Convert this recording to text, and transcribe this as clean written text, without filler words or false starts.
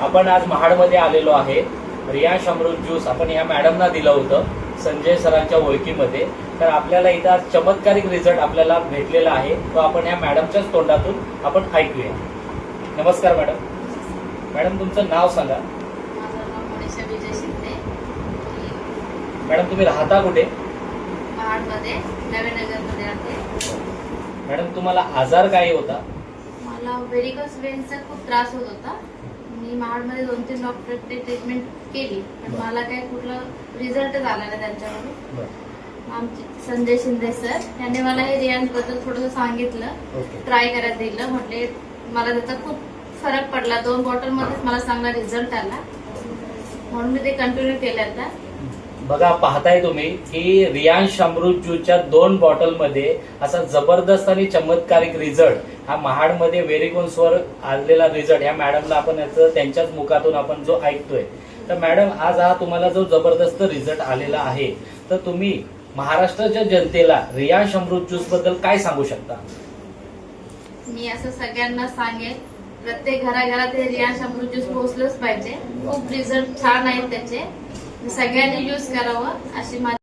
आपण आज महाडमध्ये आलेलो आहे. रियांश अमृत ज्यूस आपण या मॅडमना दिलं होतं संजय सरांच्या ओळखीमध्ये. तर आपल्याला इथं आज चमत्कारिक रिझल्ट आपल्याला भेटलेला आहे. तो आपण या मॅडमच्याच तोंडातून आपण ऐकूया. नमस्कार मॅडम. मॅडम तुमचं नाव सांगा. माझं नाव मनीषा विजय शिंदे. मॅडम तुम्ही राहता कुठे? महाडमध्ये नवीनगरमध्ये राहते. मॅडम तुम्हाला आजार काय होता? मला व्हेरिकोस वेन्सचा खूप त्रास होत होता. मी महाडमध्ये 2-3 डॉक्टरची ट्रीटमेंट केली पण मला काही कुठला रिझल्ट आला नाही त्यांच्याकडून. आमचे संजय शिंदे सर यांनी मला हे रियांश बद्दल थोडंसं सांगितलं, ट्राय करायला दिलं. म्हटले मला त्याचा खूप फरक पडला. 2 बॉटलमध्येच मला चांगला रिझल्ट आला म्हणून मी ते कंटिन्यू केलं. आता बघा पाहताय तुम्ही की रियांश अमृत ज्यूसच्या 2 बॉटलमध्ये असा जबरदस्त आणि चमत्कारिक रिझल्ट हा महाडमध्ये व्हेरिकोन्सवर आलेला रिझल्ट ह्या मॅडमला आपण याचं त्यांच्याच मुखातून आपण जो ऐकतोय. तर मॅडम आज हा तुम्हाला जो जबरदस्त रिझल्ट आलेला आहे तर तुम्ही महाराष्ट्राच्या जनतेला रियांश अमृत ज्यूस बद्दल काय सांगू शकता? मी असं सगळ्यांना सांगेन प्रत्येक घराघरात हे रियांश अमृत ज्यूस पोहोचलंच पाहिजे. खूप रिझल्ट छान आहेत त्याचे. सगळ्यांनी यूज करावं अशी माझी